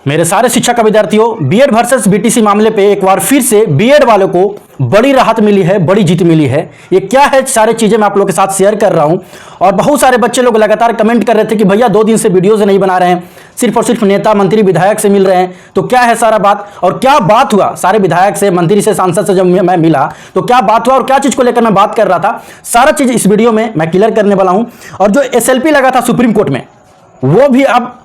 मेरे सारे शिक्षा का विद्यार्थियों, बीएड वर्सेस बीटीसी मामले पे एक बार फिर से बीएड वालों को बड़ी राहत मिली है, बड़ी जीत मिली है। ये क्या है, सारे चीजें मैं आप लोगों के साथ शेयर कर रहा हूं। और बहुत सारे बच्चे लोग लगातार कमेंट कर रहे थे कि भैया 2 दिन से वीडियोज नहीं बना रहे हैं, सिर्फ और सिर्फ नेता मंत्री विधायक से मिल रहे हैं। तो क्या है सारा बात और क्या बात हुआ, सारे विधायक से, मंत्री से, सांसद से जब मैं मिला तो क्या बात हुआ और क्या चीज को लेकर मैं बात कर रहा था, सारा चीज इस वीडियो में मैं क्लियर करने वाला हूं। और जो SLP लगा था सुप्रीम कोर्ट में, वो भी अब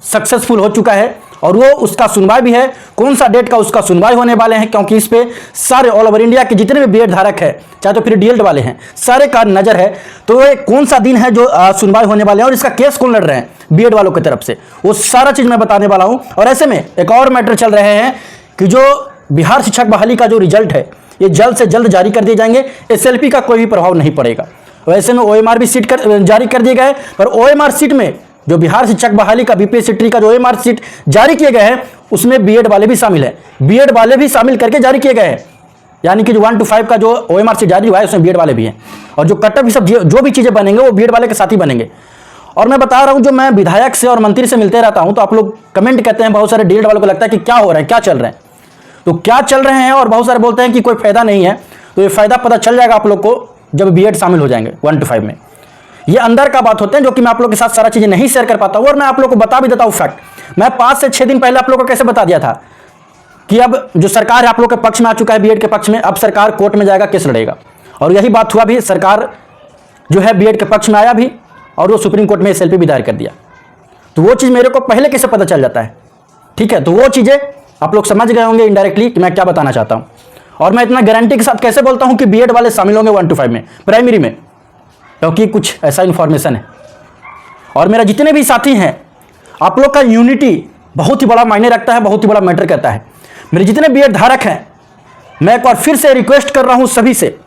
सक्सेसफुल हो चुका है और वो उसका सुनवाई भी है। कौन सा डेट का उसका सुनवाई होने वाले हैं, क्योंकि इस पे सारे ऑल ओवर इंडिया के जितने भी बीएड धारक है, चाहे तो फिर डीएड वाले हैं, सारे का नजर है। तो ये कौन सा दिन है जो सुनवाई होने वाले हैं और इसका केस कौन लड़ रहे हैं बीएड वालों की तरफ से, वो सारा चीज मैं बताने वाला हूं। और ऐसे में एक और मैटर चल रहे हैं कि जो बिहार शिक्षक बहाली का जो रिजल्ट है, ये जल्द से जल्द जारी कर दिए जाएंगे। SLP का कोई भी प्रभाव नहीं पड़ेगा। वैसे में OMR भी सीट जारी कर दिए गए, पर OMR सीट में जो बिहार शिक्षक बहाली का BPSC ट्री का जो OMR सीट जारी किए गए हैं, उसमें बीएड वाले भी शामिल हैं। बीएड वाले भी शामिल करके जारी किए गए हैं, यानी कि जो 1 to 5 का जो OMR सीट जारी हुआ है, उसमें बीएड वाले भी हैं। और जो कट ऑफ सब जो भी चीजें बनेंगे वो बीएड वाले के साथ ही बनेंगे। और मैं बता रहा हूं, जो मैं विधायक से और मंत्री से मिलते रहता हूं, तो आप लोग कमेंट करते हैं, बहुत सारे डीएड वालों को लगता है कि क्या हो रहा है, क्या चल रहा है। तो क्या चल रहे हैं, और बहुत सारे बोलते हैं कि कोई फायदा नहीं है। तो ये फायदा पता चल जाएगा आप लोग को जब बीएड शामिल हो जाएंगे 1 to 5 में। ये अंदर का बात होते हैं जो कि मैं आप लोग के साथ सारा चीजें नहीं शेयर कर पाता हूं। और मैं आप लोग को बता भी देता हूं फैक्ट, मैं 5 से 6 दिन पहले आप लोग को कैसे बता दिया था कि अब जो सरकार है आप लोग के पक्ष में आ चुका है, बीएड के पक्ष में। अब सरकार कोर्ट में जाएगा, केस लड़ेगा। और यही बात हुआ भी, सरकार जो है बीएड के पक्ष में आया भी और वो सुप्रीम कोर्ट में SLP भी दायर कर दिया। तो वो चीज मेरे को पहले कैसे पता चल जाता है, ठीक है। तो वो चीजें आप लोग समझ गए होंगे इनडायरेक्टली कि मैं क्या बताना चाहता हूं। और मैं इतना गारंटी के साथ कैसे बोलता हूं कि बीएड वाले शामिल होंगे 1 to 5 में, प्राइमरी में, क्योंकि कुछ ऐसा इंफॉर्मेशन है। और मेरा जितने भी साथी हैं, आप लोग का यूनिटी बहुत ही बड़ा मायने रखता है, बहुत ही बड़ा मैटर करता है। मेरे जितने बीएड धारक हैं, मैं एक बार फिर से रिक्वेस्ट कर रहा हूं सभी से,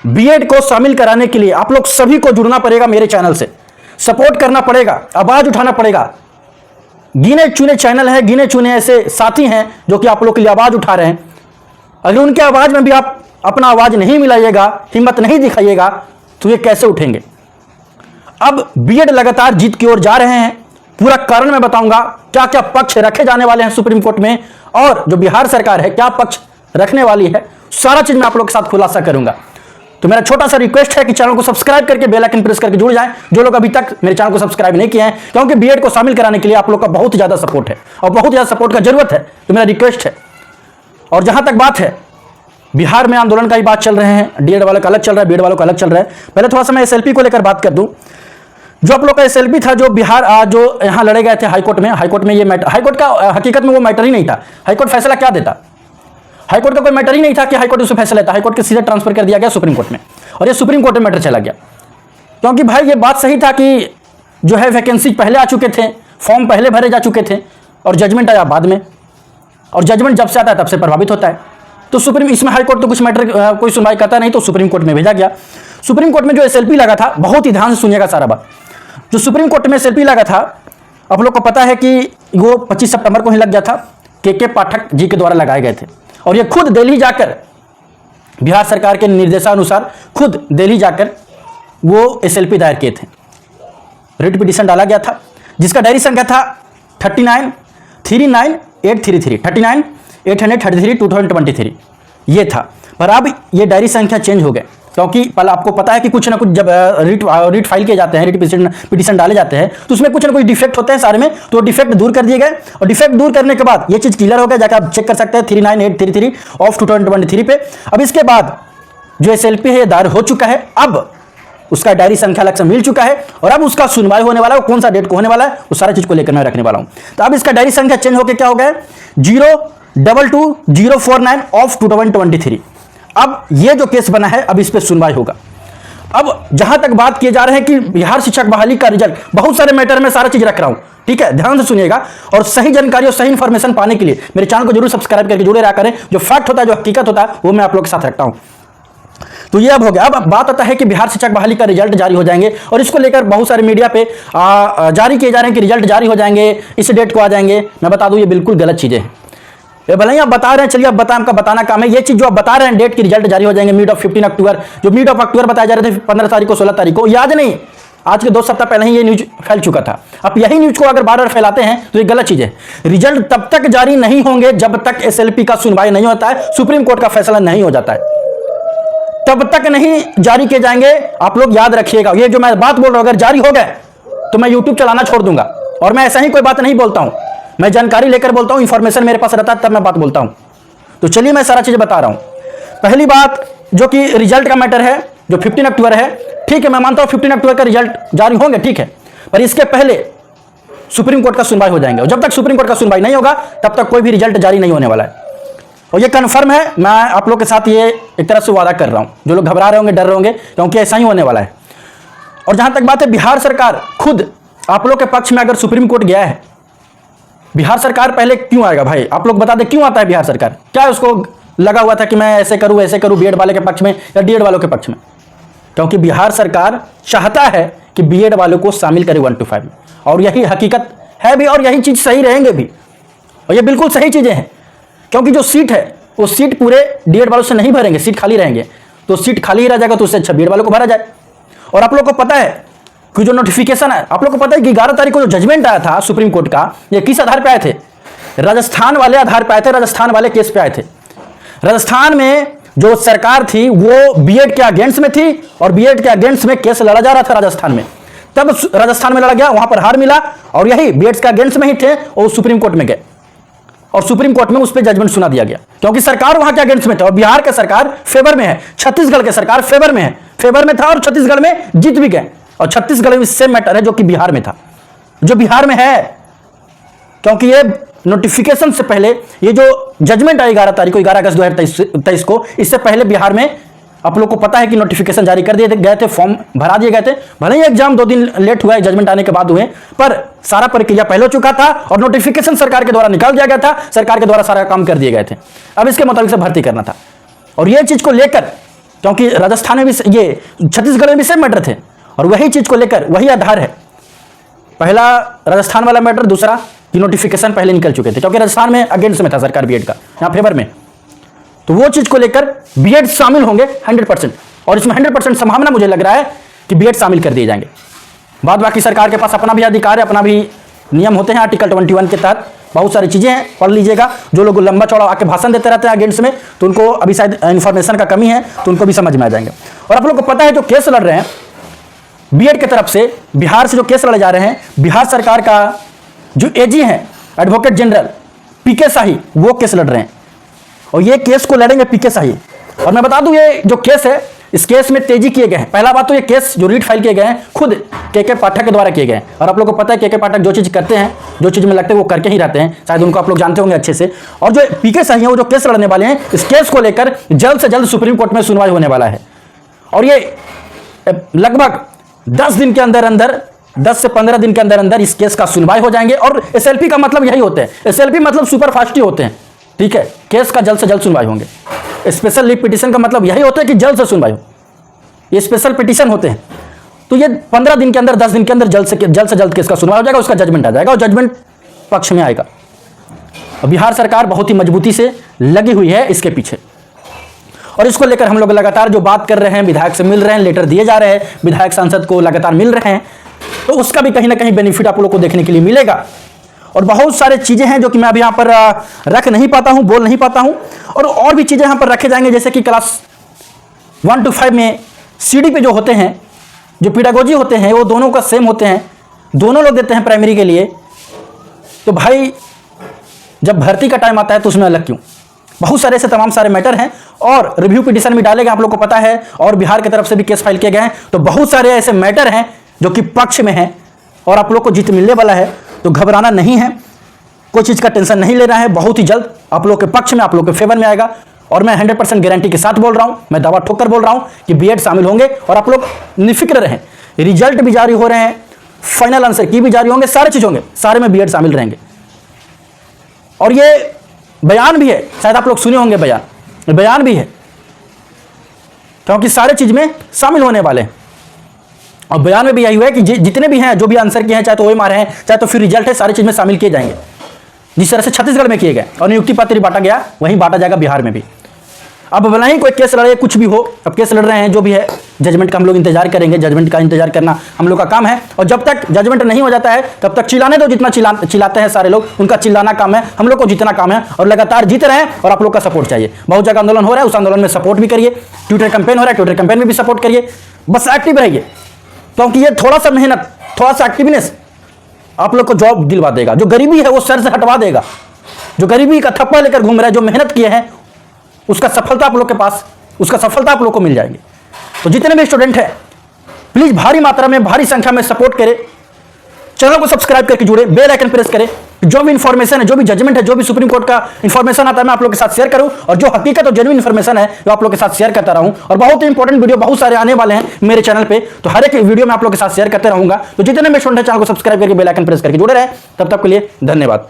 बीएड को शामिल कराने के लिए आप लोग सभी को जुड़ना पड़ेगा, मेरे चैनल से सपोर्ट करना पड़ेगा, आवाज उठाना पड़ेगा। गिने चुने चैनल है, गिने चुने ऐसे साथी हैं जो कि आप लोग के लिए आवाज उठा रहे हैं। अगर उनके आवाज में भी आप अपना आवाज नहीं मिलाइएगा, हिम्मत नहीं दिखाइएगा, तो ये कैसे उठेंगे। अब बीएड लगातार जीत की ओर जा रहे हैं। पूरा कारण मैं बताऊंगा, क्या क्या पक्ष रखे जाने वाले हैं सुप्रीम कोर्ट में, और जो बिहार सरकार है क्या पक्ष रखने वाली है, सारा चीज मैं आप लोग के साथ खुलासा करूंगा। तो मेरा छोटा सा रिक्वेस्ट है कि चैनल को सब्सक्राइब करके बेल आइकन प्रेस करके जुड़ जाएं, जो लोग अभी तक मेरे चैनल को सब्सक्राइब नहीं किए हैं, क्योंकि बीएड को शामिल कराने के लिए आप लोग का बहुत ज्यादा सपोर्ट है और बहुत ज्यादा सपोर्ट का जरूरत है। तो मेरा रिक्वेस्ट है। और जहां तक बात है, बिहार में आंदोलन का ही बात चल रहे हैं, डीएड वालों का अलग चल रहा है, बीएड वालों का अलग चल रहा है। पहले थोड़ा सा मैं SLP को लेकर बात कर दूं। जो आप लोग का SLP था, जो बिहार जो यहां लड़े गए थे हाईकोर्ट में, हाईकोर्ट में ये मैटर, हाईकोर्ट का हकीकत में वो मैटर ही नहीं था। हाईकोर्ट फैसला क्या देता, हाईकोर्ट का कोई मैटर ही नहीं था कि हाईकोर्ट उससे फैसला लेता। हाईकोर्ट के सीधे ट्रांसफर कर दिया गया सुप्रीम कोर्ट में, और ये सुप्रीम कोर्ट में मैटर चला गया। क्योंकि भाई ये बात सही था कि जो है वैकेंसी पहले आ चुके थे, फॉर्म पहले भरे जा चुके थे, और जजमेंट आया बाद में। और जजमेंट जब से आता है तब से प्रभावित होता है। तो सुप्रीम, इसमें हाईकोर्ट तो कुछ मैटर कोई सुनवाई करता नहीं, तो सुप्रीम कोर्ट में भेजा गया। सुप्रीम कोर्ट में जो SLP लगा था, बहुत ही ध्यान से सुनिएगा सारा बात। जो सुप्रीम कोर्ट में SLP लगा था, आप लोग को पता है कि वो 25 सितंबर को ही लग गया था। के पाठक जी के द्वारा लगाए गए थे, और ये खुद दिल्ली जाकर, बिहार सरकार के निर्देशानुसार खुद दिल्ली जाकर वो SLP दायर किए थे। रिट पिटीशन डाला गया था, जिसका डायरी संख्या था 39,833 ये था। पर अब ये डायरी संख्या चेंज हो गए, क्योंकि पहले आपको पता है कि कुछ ना कुछ जब रिट फाइल किए जाते हैं, रिट पिटीशन डाले जाते हैं, तो उसमें कुछ ना कुछ डिफेक्ट होते हैं सारे में। तो डिफेक्ट दूर कर दिए गए, और डिफेक्ट दूर करने के बाद ये चीज क्लियर हो गया। जाकर आप चेक कर सकते हैं 39,833 ऑफ 2023 पे। अब इसके बाद जो SLP है ये दायर हो चुका है, अब उसका डायरी संख्या अलग से मिल चुका है, और अब उसका सुनवाई होने वाला है। कौन सा डेट को होने वाला है, वो सारा चीज को लेकर मैं रखने वाला हूं। तो अब इसका डायरी संख्या चेंज होकर क्या हो गया, 0222049 ऑफ 2023। अब ये जो केस बना है, अब इस पे सुनवाई होगा। अब जहां तक बात किए जा रहे हैं कि बिहार शिक्षक बहाली का रिजल्ट, बहुत सारे मैटर में सारा चीज रख रहा हूं, ठीक है, ध्यान से सुनिएगा। और सही जानकारी और सही इंफॉर्मेशन पाने के लिए मेरे चैनल को जरूर सब्सक्राइब करके जुड़े रहा करें। जो फैक्ट होता है, जो हकीकत होता है, वो मैं आप लोग के साथ रखता हूं। तो ये अब हो गया। अब बात आता है कि बिहार शिक्षक बहाली का रिजल्ट जारी हो जाएंगे, और इसको लेकर बहुत सारे मीडिया पे जारी किए जा रहे हैं कि रिजल्ट जारी हो जाएंगे, इस डेट को आ जाएंगे। मैं बता दूं, ये बिल्कुल गलत चीजें हैं। ये भले ही आप बता रहे हैं, चलिए अब बताएं, आपका बताना काम है। ये चीज जो आप बता रहे हैं, डेट की रिजल्ट जारी हो जाएंगे मिड ऑफ 15 अक्टूबर, जो मिड ऑफ अक्टूबर बताया जा रहे थे 15 तारीख को, 16 तारीख को, याद नहीं, आज के 2 सप्ताह पहले ही ये न्यूज फैल चुका था। अब यही न्यूज को अगर बार बार फैलाते हैं तो ये गलत चीज है। रिजल्ट तब तक जारी नहीं होंगे जब तक एसएलपी का सुनवाई नहीं होता है, सुप्रीम कोर्ट का फैसला नहीं हो जाता है, तब तक नहीं जारी किए जाएंगे। आप लोग याद रखिएगा, ये जो मैं बात बोल रहा हूं अगर जारी हो गए तो मैं यूट्यूब चलाना छोड़ दूंगा। और मैं ऐसा ही कोई बात नहीं बोलता हूं, मैं जानकारी लेकर बोलता हूं, इंफॉर्मेशन मेरे पास रहता है तब मैं बात बोलता हूं। तो चलिए मैं सारा चीजें बता रहा हूं। पहली बात जो कि रिजल्ट का मैटर है, जो 15 अक्टूबर है, ठीक है मैं मानता हूं 15 अक्टूबर का रिजल्ट जारी होंगे, ठीक है, पर इसके पहले सुप्रीम कोर्ट का सुनवाई हो जाएंगे और जब तक सुप्रीम कोर्ट का सुनवाई नहीं होगा तब तक कोई भी रिजल्ट जारी नहीं होने वाला है। और ये कंफर्म है, मैं आप लोग के साथ ये एक तरह से वादा कर रहा हूं। जो लोग घबरा रहे होंगे, डर रहे होंगे, क्योंकि ऐसा ही होने वाला है। और जहां तक बात है बिहार सरकार खुद आप लोग के पक्ष में अगर सुप्रीम कोर्ट गया है, बिहार सरकार पहले क्यों आएगा भाई, आप लोग बता दें क्यों आता है बिहार सरकार? क्या उसको लगा हुआ था कि मैं ऐसे करूं बीएड वाले के पक्ष में या डीएड वालों के पक्ष में? क्योंकि बिहार सरकार चाहता है कि बीएड वालों को शामिल करे 1 to 5 में, और यही हकीकत है भी और यही चीज सही रहेंगे भी, और ये बिल्कुल सही चीजें हैं। क्योंकि जो सीट है वो सीट पूरे डीएड वालों से नहीं भरेंगे, सीट खाली रहेंगे, तो सीट खाली ही रह जाएगा, तो उससे अच्छा बीएड वालों को भरा जाए। और आप लोग को पता है कि जो नोटिफिकेशन है, आप लोग को पता है कि 11 तारीख को जो जजमेंट आया था सुप्रीम कोर्ट का, ये किस आधार पर आए थे? राजस्थान वाले आधार पर आए थे, राजस्थान वाले केस पे आए थे। राजस्थान में जो सरकार थी वो बीएड के अगेंस्ट में थी और बीएड के अगेंस्ट में केस लड़ा जा रहा था राजस्थान में। तब राजस्थान में लड़ा गया, वहां पर हार मिला और यही बीएड के अगेंस्ट में ही थे और सुप्रीम कोर्ट में गए और सुप्रीम कोर्ट में उस पर जजमेंट सुना दिया गया, क्योंकि सरकार वहां के अगेंस्ट में था और बिहार का सरकार फेवर में है, छत्तीसगढ़ के सरकार फेवर में है, फेवर में था और छत्तीसगढ़ में जीत भी गए। और छत्तीसगढ़ में सेम मैटर है जो कि बिहार में था, जो बिहार में है। क्योंकि ये नोटिफिकेशन से पहले ये जो जजमेंट आई 11 तारीख को, 11 अगस्त 2023 को, इससे पहले बिहार में आप लोग को पता है कि नोटिफिकेशन जारी कर दिए गए थे, फॉर्म भरा दिए गए थे। भले ही एग्जाम 2 दिन लेट हुआ है, जजमेंट आने के बाद हुए, पर सारा प्रक्रिया पहले हो चुका था और नोटिफिकेशन सरकार के द्वारा निकाल दिया गया था, सरकार के द्वारा सारा काम कर दिए गए थे। अब इसके मुताबिक से भर्ती करना था। और ये चीज को लेकर, क्योंकि राजस्थान में भी ये छत्तीसगढ़ में भी सेम मैटर थे और वही चीज को लेकर वही आधार है। पहला राजस्थान वाला मैटर, दूसरा कि नोटिफिकेशन पहले निकल चुके थे, क्योंकि राजस्थान में अगेंस्ट में था सरकार बीएड का, यहाँ फेवर में। तो वो चीज को लेकर बीएड शामिल होंगे 100%, और इसमें 100% संभावना मुझे लग रहा है कि बीएड शामिल कर दिए जाएंगे। बाद बाकी सरकार के पास अपना भी अधिकार है, अपना भी नियम होते हैं आर्टिकल 21 के तहत, बहुत सारी चीजें हैं, पढ़ लीजिएगा। जो लोग लंबा चौड़ा आके भाषण देते रहते हैं अगेंस्ट में, तो उनको अभी शायद इन्फॉर्मेशन का कमी है, तो उनको भी समझ में आ जाएंगे। और आप लोग को पता है जो केस लड़ रहे हैं बीएड की तरफ से, बिहार से जो केस लड़े जा रहे हैं, बिहार सरकार का जो एजी हैं एडवोकेट जनरल पीके शाही, वो केस लड़ रहे हैं और ये केस को लड़ेंगे पीके शाही। और मैं बता दूं ये जो केस है, इस केस में तेजी किए गए हैं। पहला बात तो ये केस जो रीट फाइल किए गए हैं खुद के पाठक के द्वारा किए गए हैं, और आप लोग को पता है के पाठक जो चीज करते हैं, जो चीज में लगते हैं वो करके ही रहते हैं, शायद उनको आप लोग जानते होंगे अच्छे से। और जो पीके शाही है वो जो केस लड़ने वाले हैं, इस केस को लेकर जल्द से जल्द सुप्रीम कोर्ट में सुनवाई होने वाला है। और ये लगभग 10 दिन के अंदर अंदर, 10 से 15 दिन के अंदर अंदर इस केस का सुनवाई हो जाएंगे। और एसएलपी का मतलब यही होते हैं, एसएलपी मतलब सुपर फास्ट ही होते हैं, ठीक है। केस का जल्द से जल्द सुनवाई होंगे। स्पेशल लीव पिटीशन का मतलब यही होता है कि जल्द से सुनवाई हो, ये स्पेशल पिटीशन होते हैं। तो ये 15 दिन के अंदर, 10 दिन के अंदर जल्द से जल्द केस का सुनवाई हो जाएगा, उसका जजमेंट आ जाएगा और जजमेंट पक्ष में आएगा। और बिहार सरकार बहुत ही मजबूती से लगी हुई है इसके पीछे, और इसको लेकर हम लोग लगातार जो बात कर रहे हैं, विधायक से मिल रहे हैं, लेटर दिए जा रहे हैं, विधायक सांसद को लगातार मिल रहे हैं, तो उसका भी कहीं ना कहीं बेनिफिट आप लोग को देखने के लिए मिलेगा। और बहुत सारे चीजें हैं जो कि मैं अभी यहाँ पर रख नहीं पाता हूँ, बोल नहीं पाता हूँ, और भी चीजें यहाँ पर रखे जाएंगे, जैसे कि क्लास 1 to 5 में सीडी पे जो होते हैं, जो पेडागोजी होते हैं, वो दोनों का सेम होते हैं, दोनों लोग देते हैं प्राइमरी के लिए। तो भाई जब भर्ती का टाइम आता है तो उसमें अलग क्यों? बहुत सारे ऐसे तमाम सारे मैटर हैं, और रिव्यू पिटीशन भी डाले गए, आप लोग को पता है, और बिहार की तरफ से भी केस फाइल किए गए हैं। तो बहुत सारे ऐसे मैटर हैं जो कि पक्ष में हैं और आप लोग को जीत मिलने वाला है। तो घबराना नहीं है, कोई चीज़ का टेंशन नहीं लेना है, बहुत ही जल्द आप लोग के पक्ष में, आप लोग के फेवर में आएगा। और मैं 100% गारंटी के साथ बोल रहा हूं, मैं दावा ठोकर बोल रहा हूं कि बीएड शामिल होंगे, और आप लोग निफिक्र रहें। रिजल्ट भी जारी हो रहे हैं, फाइनल आंसर की भी जारी होंगे, सारे चीज होंगे, सारे में बीएड शामिल रहेंगे। और ये बयान भी है, शायद आप लोग सुने होंगे, बयान भी है, क्योंकि सारे चीज में शामिल होने वाले हैं। और बयान में भी यही हुआ है कि जितने भी हैं, जो भी आंसर किए हैं, चाहे तो OMR है, चाहे तो फिर रिजल्ट है, सारे चीज में शामिल किए जाएंगे, जिस तरह से छत्तीसगढ़ में किए गए और नियुक्ति पत्र बांटा गया, वहीं बांटा जाएगा बिहार में भी। अब भले ही कोई केस लड़े, कुछ भी हो, अब केस लड़ रहे हैं, जो भी है, जजमेंट का हम लोग इंतजार करेंगे, जजमेंट का इंतजार करना हम लोग का काम है। और जब तक जजमेंट नहीं हो जाता है तब तक चिल्लाने दो, जितना चिल्लाते हैं सारे लोग, उनका चिल्लाना काम है, हम लोग को जीतना काम है। और लगातार जीत रहे हैं और आप लोग का सपोर्ट चाहिए। बहुत जगह आंदोलन हो रहा है, उस आंदोलन में सपोर्ट भी करिए। ट्विटर कैंपेन हो रहा है, ट्विटर कैंपेन में भी सपोर्ट करिए। बस एक्टिव रहिए, क्योंकि ये थोड़ा सा मेहनत, थोड़ा सा एक्टिवनेस आप लोग को जॉब दिलवा देगा। जो गरीबी है वो सर से हटवा देगा। जो गरीबी का थप्पा लेकर घूम रहा है, जो मेहनत किए हैं, उसका सफलता आप लोग के पास, उसका सफलता आप लोग को मिल जाएगी। तो जितने भी स्टूडेंट हैं प्लीज भारी मात्रा में, भारी संख्या में सपोर्ट करें, चैनल को सब्सक्राइब करके जुड़े, बेल आइकन प्रेस करें। जो भी इंफॉर्मेशन है, जो भी जजमेंट है, जो भी सुप्रीम कोर्ट का इंफॉर्मेशन आता है, मैं आप लोग के साथ शेयर करूं। और जो हकीकत और जेन्युइन इंफॉर्मेशन है वो आप लोग के साथ शेयर करता रहूं। और बहुत ही इंपॉर्टेंट वीडियो बहुत सारे आने वाले हैं मेरे चैनल पे, तो हर एक वीडियो में आप लोग के साथ शेयर करते रहूंगा। तो जितने भी स्टूडेंट है चैनल को सब्सक्राइब करके बेल आइकन प्रेस करके जुड़े रहे। तब तक के लिए धन्यवाद।